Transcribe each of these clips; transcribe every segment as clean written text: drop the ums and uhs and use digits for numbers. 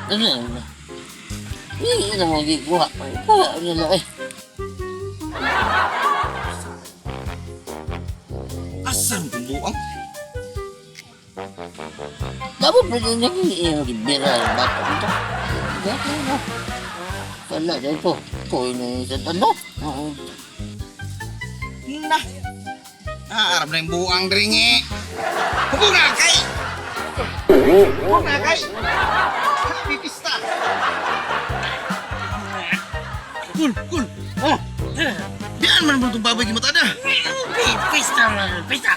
Ano? Hindi na magikuha. Kuha nila eh. Asan bumbuang? Dapat pa din yung bira yung bata ito. Dati na. Wala dahil po. Kuha na yung sa tanda. Na. Arap na yung buang dringi. Hubog na kay! Hubog na kay! Pipista! Kul! Oh! Diyan man ba itong baboy kimata na? Pista man. Pista.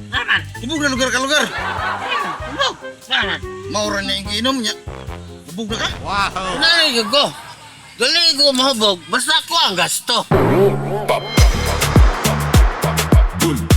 Naman. Hubog na lugar ka lugar. Hubog. Naman. Mauran na yung giinom niya. Hubog na ka? Wow. Narinig ko. Gali ko mahubog. Basta ako ang gasto. Boom.